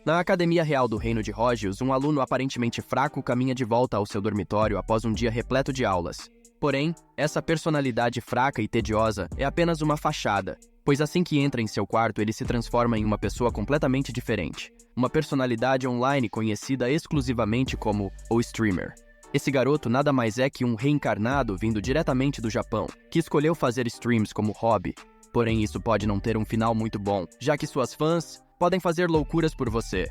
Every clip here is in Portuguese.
Na Academia Real do Reino de Rógios, um aluno aparentemente fraco caminha de volta ao seu dormitório após um dia repleto de aulas. Porém, essa personalidade fraca e tediosa é apenas uma fachada, pois assim que entra em seu quarto ele se transforma em uma pessoa completamente diferente. Uma personalidade online conhecida exclusivamente como o streamer. Esse garoto nada mais é que um reencarnado vindo diretamente do Japão, que escolheu fazer streams como hobby. Porém, isso pode não ter um final muito bom, já que suas fãs podem fazer loucuras por você.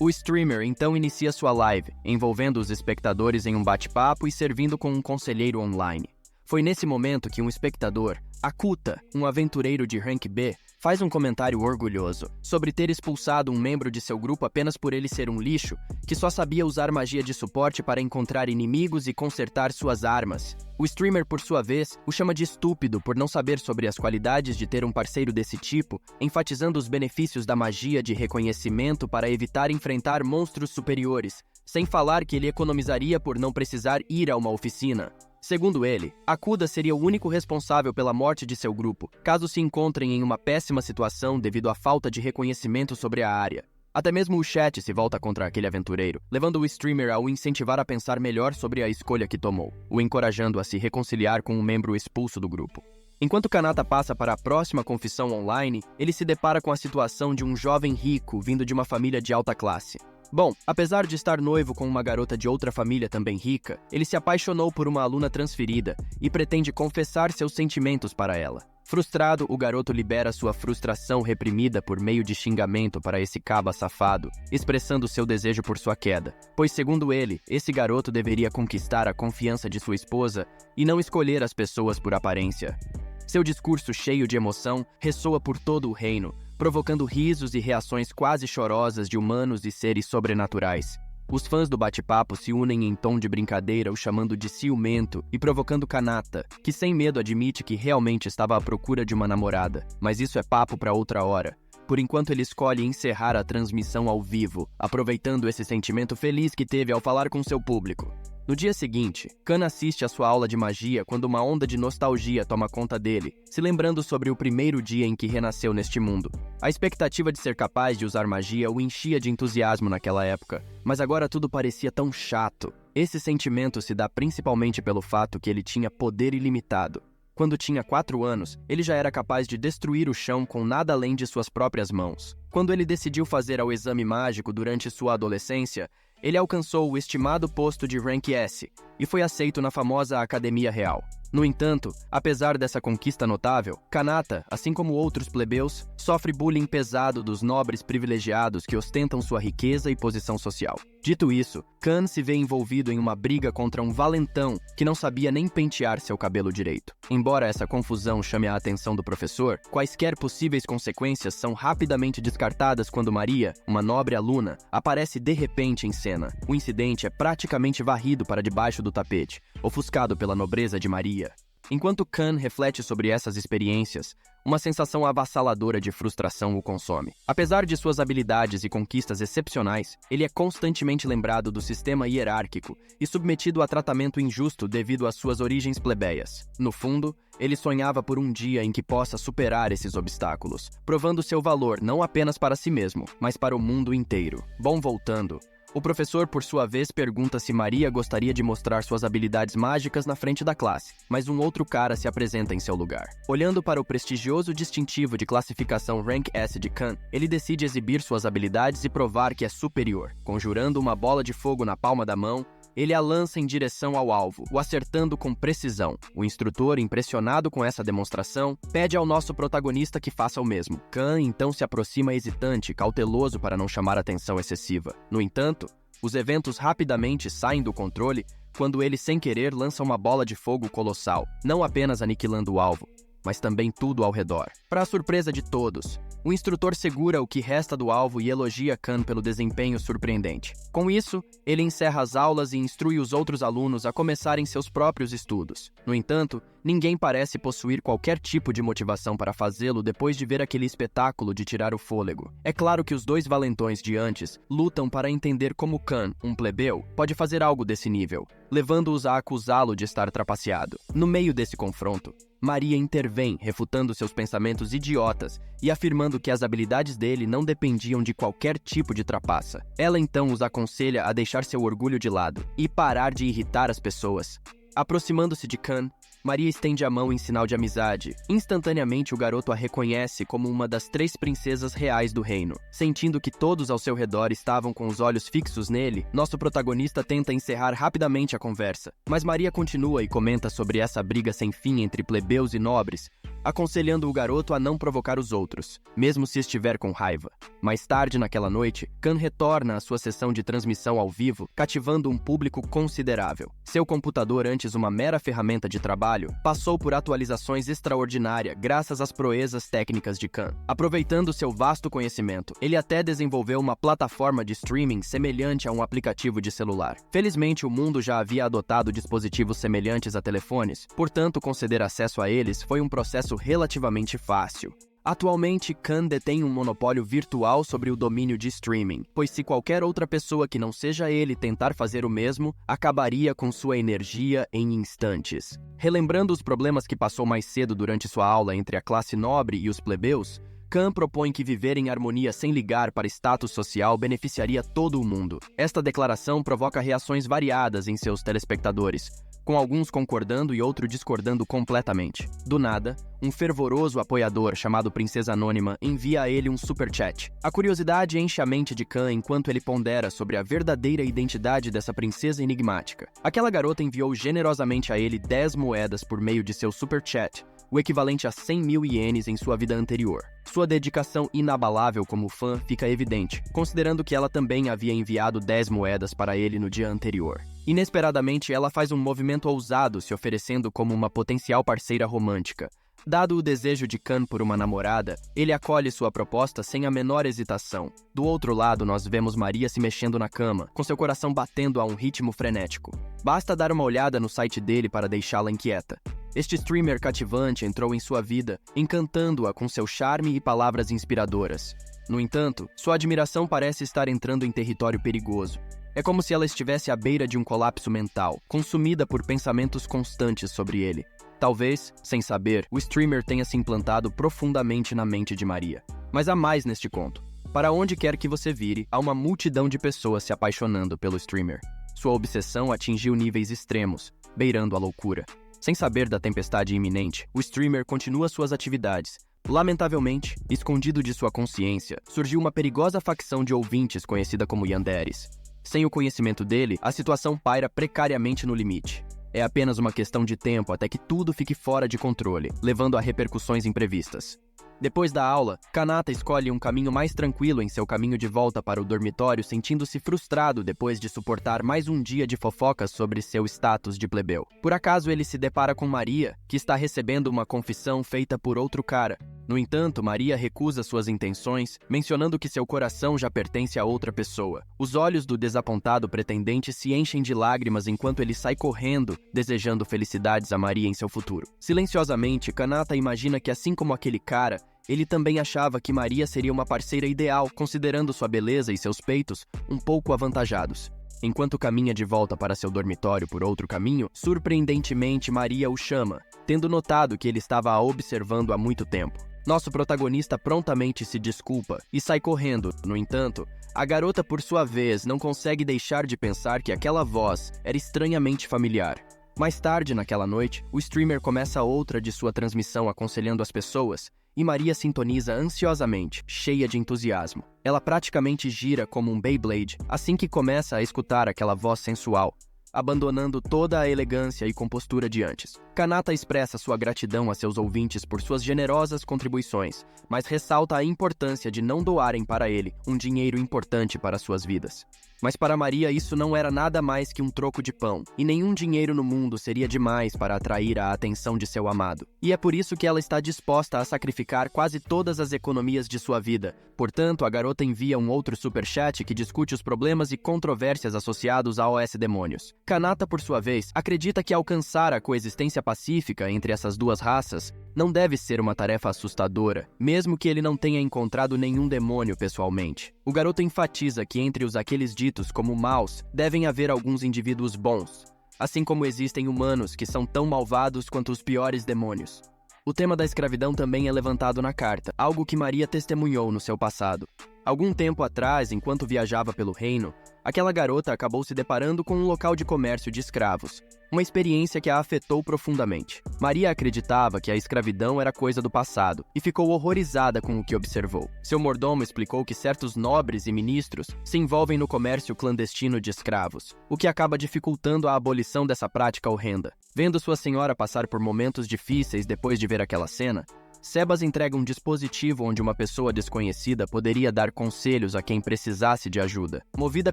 O streamer então inicia sua live, envolvendo os espectadores em um bate-papo e servindo como um conselheiro online. Foi nesse momento que um espectador, Akuta, um aventureiro de Rank B, faz um comentário orgulhoso sobre ter expulsado um membro de seu grupo apenas por ele ser um lixo que só sabia usar magia de suporte para encontrar inimigos e consertar suas armas. O streamer, por sua vez, o chama de estúpido por não saber sobre as qualidades de ter um parceiro desse tipo, enfatizando os benefícios da magia de reconhecimento para evitar enfrentar monstros superiores, sem falar que ele economizaria por não precisar ir a uma oficina. Segundo ele, Akuda seria o único responsável pela morte de seu grupo, caso se encontrem em uma péssima situação devido à falta de reconhecimento sobre a área. Até mesmo o chat se volta contra aquele aventureiro, levando o streamer a o incentivar a pensar melhor sobre a escolha que tomou, o encorajando a se reconciliar com um membro expulso do grupo. Enquanto Kanata passa para a próxima confissão online, ele se depara com a situação de um jovem rico vindo de uma família de alta classe. Bom, apesar de estar noivo com uma garota de outra família também rica, ele se apaixonou por uma aluna transferida e pretende confessar seus sentimentos para ela. Frustrado, o garoto libera sua frustração reprimida por meio de xingamento para esse caba safado, expressando seu desejo por sua queda, pois segundo ele, esse garoto deveria conquistar a confiança de sua esposa e não escolher as pessoas por aparência. Seu discurso cheio de emoção ressoa por todo o reino, provocando risos e reações quase chorosas de humanos e seres sobrenaturais. Os fãs do bate-papo se unem em tom de brincadeira, o chamando de ciumento e provocando Kanata, que sem medo admite que realmente estava à procura de uma namorada, mas isso é papo para outra hora. Por enquanto ele escolhe encerrar a transmissão ao vivo, aproveitando esse sentimento feliz que teve ao falar com seu público. No dia seguinte, Kan assiste a sua aula de magia quando uma onda de nostalgia toma conta dele, se lembrando sobre o primeiro dia em que renasceu neste mundo. A expectativa de ser capaz de usar magia o enchia de entusiasmo naquela época, mas agora tudo parecia tão chato. Esse sentimento se dá principalmente pelo fato que ele tinha poder ilimitado. Quando tinha 4 anos, ele já era capaz de destruir o chão com nada além de suas próprias mãos. Quando ele decidiu fazer o exame mágico durante sua adolescência, ele alcançou o estimado posto de Rank S e foi aceito na famosa Academia Real. No entanto, apesar dessa conquista notável, Kanata, assim como outros plebeus, sofre bullying pesado dos nobres privilegiados que ostentam sua riqueza e posição social. Dito isso, Kan se vê envolvido em uma briga contra um valentão que não sabia nem pentear seu cabelo direito. Embora essa confusão chame a atenção do professor, quaisquer possíveis consequências são rapidamente descartadas quando Maria, uma nobre aluna, aparece de repente em cena. O incidente é praticamente varrido para debaixo do tapete, ofuscado pela nobreza de Maria. Enquanto Kan reflete sobre essas experiências, uma sensação avassaladora de frustração o consome. Apesar de suas habilidades e conquistas excepcionais, ele é constantemente lembrado do sistema hierárquico e submetido a tratamento injusto devido às suas origens plebeias. No fundo, ele sonhava por um dia em que possa superar esses obstáculos, provando seu valor não apenas para si mesmo, mas para o mundo inteiro. Bom, voltando. O professor, por sua vez, pergunta se Maria gostaria de mostrar suas habilidades mágicas na frente da classe, mas um outro cara se apresenta em seu lugar. Olhando para o prestigioso distintivo de classificação Rank S de Kan, ele decide exibir suas habilidades e provar que é superior. Conjurando uma bola de fogo na palma da mão, ele a lança em direção ao alvo, o acertando com precisão. O instrutor, impressionado com essa demonstração, pede ao nosso protagonista que faça o mesmo. Kan então se aproxima hesitante, cauteloso para não chamar atenção excessiva. No entanto, os eventos rapidamente saem do controle quando ele, sem querer, lança uma bola de fogo colossal, não apenas aniquilando o alvo, mas também tudo ao redor. Para a surpresa de todos, o instrutor segura o que resta do alvo e elogia Kan pelo desempenho surpreendente. Com isso, ele encerra as aulas e instrui os outros alunos a começarem seus próprios estudos. No entanto, ninguém parece possuir qualquer tipo de motivação para fazê-lo depois de ver aquele espetáculo de tirar o fôlego. É claro que os dois valentões de antes lutam para entender como Kan, um plebeu, pode fazer algo desse nível, levando-os a acusá-lo de estar trapaceado. No meio desse confronto, Maria intervém, refutando seus pensamentos idiotas e afirmando que as habilidades dele não dependiam de qualquer tipo de trapaça. Ela então os aconselha a deixar seu orgulho de lado e parar de irritar as pessoas. Aproximando-se de Kan, Maria estende a mão em sinal de amizade. Instantaneamente, o garoto a reconhece como uma das 3 princesas reais do reino. Sentindo que todos ao seu redor estavam com os olhos fixos nele, nosso protagonista tenta encerrar rapidamente a conversa. Mas Maria continua e comenta sobre essa briga sem fim entre plebeus e nobres, aconselhando o garoto a não provocar os outros, mesmo se estiver com raiva. Mais tarde naquela noite, Kan retorna à sua sessão de transmissão ao vivo, cativando um público considerável. Seu computador, antes uma mera ferramenta de trabalho, passou por atualizações extraordinárias graças às proezas técnicas de Kan. Aproveitando seu vasto conhecimento, ele até desenvolveu uma plataforma de streaming semelhante a um aplicativo de celular. Felizmente, o mundo já havia adotado dispositivos semelhantes a telefones, portanto, conceder acesso a eles foi um processo relativamente fácil. Atualmente, Kan detém um monopólio virtual sobre o domínio de streaming, pois se qualquer outra pessoa que não seja ele tentar fazer o mesmo, acabaria com sua energia em instantes. Relembrando os problemas que passou mais cedo durante sua aula entre a classe nobre e os plebeus, Kan propõe que viver em harmonia sem ligar para status social beneficiaria todo o mundo. Esta declaração provoca reações variadas em seus telespectadores, com alguns concordando e outros discordando completamente. Do nada, um fervoroso apoiador chamado Princesa Anônima envia a ele um superchat. A curiosidade enche a mente de Kan enquanto ele pondera sobre a verdadeira identidade dessa princesa enigmática. Aquela garota enviou generosamente a ele 10 moedas por meio de seu superchat, o equivalente a 100 mil ienes em sua vida anterior. Sua dedicação inabalável como fã fica evidente, considerando que ela também havia enviado 10 moedas para ele no dia anterior. Inesperadamente, ela faz um movimento ousado, se oferecendo como uma potencial parceira romântica. Dado o desejo de Kan por uma namorada, ele acolhe sua proposta sem a menor hesitação. Do outro lado, nós vemos Maria se mexendo na cama, com seu coração batendo a um ritmo frenético. Basta dar uma olhada no site dele para deixá-la inquieta. Este streamer cativante entrou em sua vida, encantando-a com seu charme e palavras inspiradoras. No entanto, sua admiração parece estar entrando em território perigoso. É como se ela estivesse à beira de um colapso mental, consumida por pensamentos constantes sobre ele. Talvez, sem saber, o streamer tenha se implantado profundamente na mente de Maria. Mas há mais neste conto. Para onde quer que você vire, há uma multidão de pessoas se apaixonando pelo streamer. Sua obsessão atingiu níveis extremos, beirando a loucura. Sem saber da tempestade iminente, o streamer continua suas atividades. Lamentavelmente, escondido de sua consciência, surgiu uma perigosa facção de ouvintes conhecida como Yanderes. Sem o conhecimento dele, a situação paira precariamente no limite. É apenas uma questão de tempo até que tudo fique fora de controle, levando a repercussões imprevistas. Depois da aula, Kanata escolhe um caminho mais tranquilo em seu caminho de volta para o dormitório, sentindo-se frustrado depois de suportar mais um dia de fofocas sobre seu status de plebeu. Por acaso ele se depara com Maria, que está recebendo uma confissão feita por outro cara. No entanto, Maria recusa suas intenções, mencionando que seu coração já pertence a outra pessoa. Os olhos do desapontado pretendente se enchem de lágrimas enquanto ele sai correndo, desejando felicidades a Maria em seu futuro. Silenciosamente, Kanata imagina que, assim como aquele cara, ele também achava que Maria seria uma parceira ideal, considerando sua beleza e seus peitos um pouco avantajados. Enquanto caminha de volta para seu dormitório por outro caminho, surpreendentemente Maria o chama, tendo notado que ele estava a observando há muito tempo. Nosso protagonista prontamente se desculpa e sai correndo. No entanto, a garota, por sua vez, não consegue deixar de pensar que aquela voz era estranhamente familiar. Mais tarde naquela noite, o streamer começa outra de sua transmissão aconselhando as pessoas, e Maria sintoniza ansiosamente, cheia de entusiasmo. Ela praticamente gira como um Beyblade assim que começa a escutar aquela voz sensual, abandonando toda a elegância e compostura de antes. Kanata expressa sua gratidão a seus ouvintes por suas generosas contribuições, mas ressalta a importância de não doarem para ele um dinheiro importante para suas vidas. Mas para Maria isso não era nada mais que um troco de pão, e nenhum dinheiro no mundo seria demais para atrair a atenção de seu amado. E é por isso que ela está disposta a sacrificar quase todas as economias de sua vida. Portanto, a garota envia um outro superchat que discute os problemas e controvérsias associados a OS Demônios. Kanata, por sua vez, acredita que alcançar a coexistência pacífica entre essas duas raças não deve ser uma tarefa assustadora, mesmo que ele não tenha encontrado nenhum demônio pessoalmente. O garoto enfatiza que entre aqueles ditos como maus, devem haver alguns indivíduos bons, assim como existem humanos que são tão malvados quanto os piores demônios. O tema da escravidão também é levantado na carta, algo que Maria testemunhou no seu passado. Algum tempo atrás, enquanto viajava pelo reino, aquela garota acabou se deparando com um local de comércio de escravos, uma experiência que a afetou profundamente. Maria acreditava que a escravidão era coisa do passado e ficou horrorizada com o que observou. Seu mordomo explicou que certos nobres e ministros se envolvem no comércio clandestino de escravos, o que acaba dificultando a abolição dessa prática horrenda. Vendo sua senhora passar por momentos difíceis depois de ver aquela cena, Sebas entrega um dispositivo onde uma pessoa desconhecida poderia dar conselhos a quem precisasse de ajuda. Movida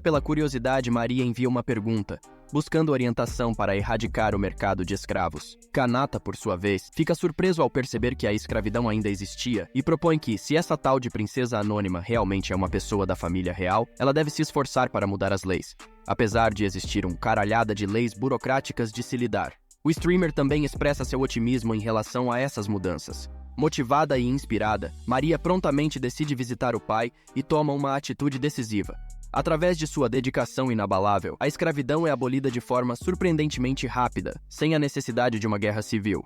pela curiosidade, Maria envia uma pergunta, buscando orientação para erradicar o mercado de escravos. Kanata, por sua vez, fica surpreso ao perceber que a escravidão ainda existia e propõe que, se essa tal de princesa anônima realmente é uma pessoa da família real, ela deve se esforçar para mudar as leis, apesar de existir um caralhada de leis burocráticas de se lidar. O streamer também expressa seu otimismo em relação a essas mudanças. Motivada e inspirada, Maria prontamente decide visitar o pai e toma uma atitude decisiva. Através de sua dedicação inabalável, a escravidão é abolida de forma surpreendentemente rápida, sem a necessidade de uma guerra civil.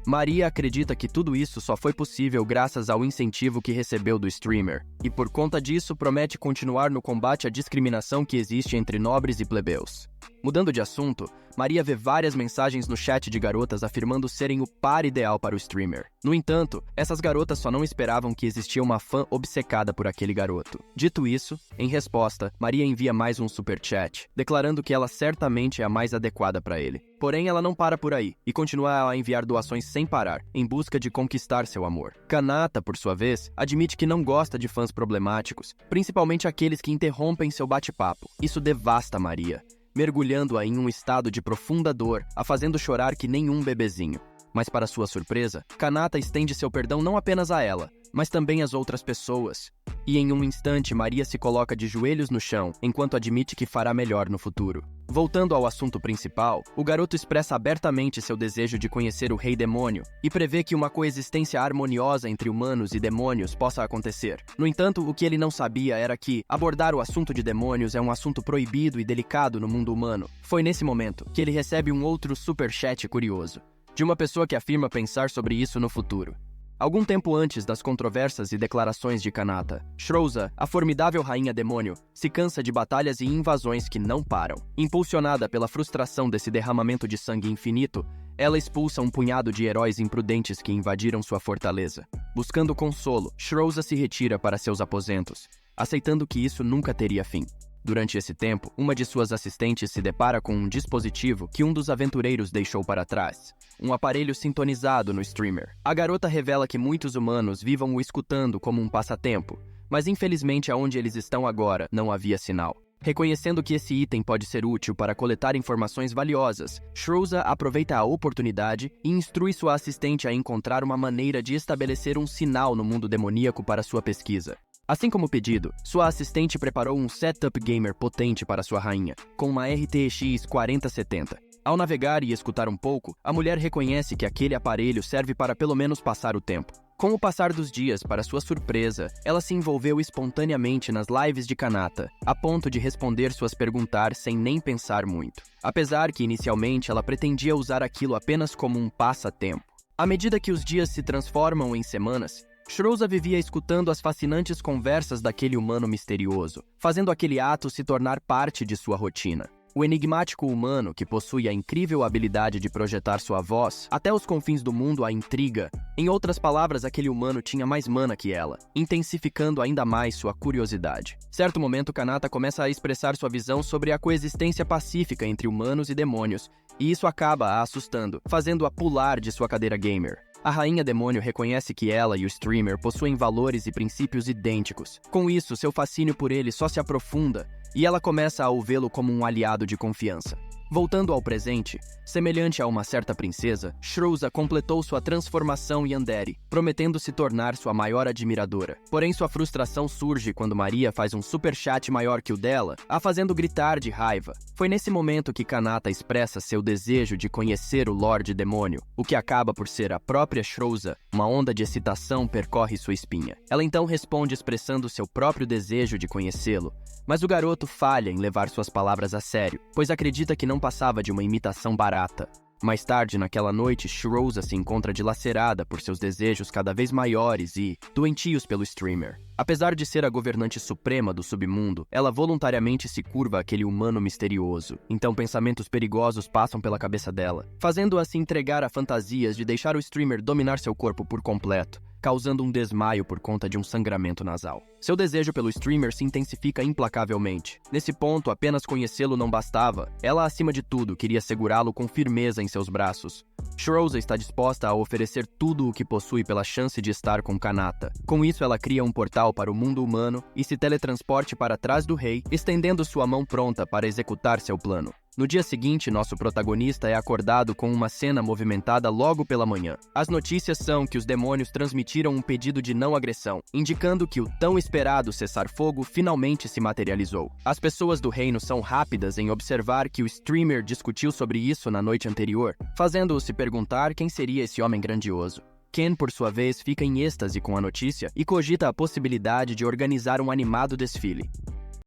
Maria acredita que tudo isso só foi possível graças ao incentivo que recebeu do streamer, e por conta disso promete continuar no combate à discriminação que existe entre nobres e plebeus. Mudando de assunto, Maria vê várias mensagens no chat de garotas afirmando serem o par ideal para o streamer. No entanto, essas garotas só não esperavam que existia uma fã obcecada por aquele garoto. Dito isso, em resposta, Maria envia mais um superchat, declarando que ela certamente é a mais adequada para ele. Porém, ela não para por aí, e continua a enviar doações sem parar, em busca de conquistar seu amor. Kanata, por sua vez, admite que não gosta de fãs problemáticos, principalmente aqueles que interrompem seu bate-papo. Isso devasta Maria, mergulhando-a em um estado de profunda dor, a fazendo chorar que nem um bebezinho. Mas para sua surpresa, Kanata estende seu perdão não apenas a ela, mas também às outras pessoas. E em um instante, Maria se coloca de joelhos no chão, enquanto admite que fará melhor no futuro. Voltando ao assunto principal, o garoto expressa abertamente seu desejo de conhecer o Rei Demônio e prevê que uma coexistência harmoniosa entre humanos e demônios possa acontecer. No entanto, o que ele não sabia era que abordar o assunto de demônios é um assunto proibido e delicado no mundo humano. Foi nesse momento que ele recebe um outro superchat curioso, de uma pessoa que afirma pensar sobre isso no futuro. Algum tempo antes das controvérsias e declarações de Kanata, Shrouza, a formidável rainha demônio, se cansa de batalhas e invasões que não param. Impulsionada pela frustração desse derramamento de sangue infinito, ela expulsa um punhado de heróis imprudentes que invadiram sua fortaleza. Buscando consolo, Shrouza se retira para seus aposentos, aceitando que isso nunca teria fim. Durante esse tempo, uma de suas assistentes se depara com um dispositivo que um dos aventureiros deixou para trás. Um aparelho sintonizado no streamer. A garota revela que muitos humanos vivam o escutando como um passatempo, mas infelizmente aonde eles estão agora não havia sinal. Reconhecendo que esse item pode ser útil para coletar informações valiosas, Shrouza aproveita a oportunidade e instrui sua assistente a encontrar uma maneira de estabelecer um sinal no mundo demoníaco para sua pesquisa. Assim como pedido, sua assistente preparou um setup gamer potente para sua rainha, com uma RTX 4070. Ao navegar e escutar um pouco, a mulher reconhece que aquele aparelho serve para pelo menos passar o tempo. Com o passar dos dias, para sua surpresa, ela se envolveu espontaneamente nas lives de Kanata, a ponto de responder suas perguntas sem nem pensar muito. Apesar que inicialmente ela pretendia usar aquilo apenas como um passatempo. À medida que os dias se transformam em semanas, Shrouza vivia escutando as fascinantes conversas daquele humano misterioso, fazendo aquele ato se tornar parte de sua rotina. O enigmático humano, que possui a incrível habilidade de projetar sua voz até os confins do mundo, a intriga. Em outras palavras, aquele humano tinha mais mana que ela, intensificando ainda mais sua curiosidade. Certo momento, Kanata começa a expressar sua visão sobre a coexistência pacífica entre humanos e demônios, e isso acaba a assustando, fazendo-a pular de sua cadeira gamer. A rainha demônio reconhece que ela e o streamer possuem valores e princípios idênticos. Com isso, seu fascínio por ele só se aprofunda, e ela começa a vê-lo como um aliado de confiança. Voltando ao presente, semelhante a uma certa princesa, Shrouza completou sua transformação em Yandere, prometendo se tornar sua maior admiradora. Porém, sua frustração surge quando Maria faz um superchat maior que o dela, a fazendo gritar de raiva. Foi nesse momento que Kanata expressa seu desejo de conhecer o Lorde Demônio, o que acaba por ser a própria Shrouza. Uma onda de excitação percorre sua espinha. Ela então responde expressando seu próprio desejo de conhecê-lo, mas o garoto falha em levar suas palavras a sério, pois acredita que não passava de uma imitação barata. Mais tarde, naquela noite, Shroza se encontra dilacerada por seus desejos cada vez maiores e doentios pelo streamer. Apesar de ser a governante suprema do submundo, ela voluntariamente se curva àquele humano misterioso. Então pensamentos perigosos passam pela cabeça dela, fazendo-a se entregar a fantasias de deixar o streamer dominar seu corpo por completo, causando um desmaio por conta de um sangramento nasal. Seu desejo pelo streamer se intensifica implacavelmente. Nesse ponto, apenas conhecê-lo não bastava. Ela, acima de tudo, queria segurá-lo com firmeza em seus braços. Shroza está disposta a oferecer tudo o que possui pela chance de estar com Kanata. Com isso, ela cria um portal para o mundo humano e se teletransporte para trás do rei, estendendo sua mão pronta para executar seu plano. No dia seguinte, nosso protagonista é acordado com uma cena movimentada logo pela manhã. As notícias são que os demônios transmitiram um pedido de não agressão, indicando que o tão esperado cessar-fogo finalmente se materializou. As pessoas do reino são rápidas em observar que o streamer discutiu sobre isso na noite anterior, fazendo-o se perguntar quem seria esse homem grandioso. Ken, por sua vez, fica em êxtase com a notícia e cogita a possibilidade de organizar um animado desfile.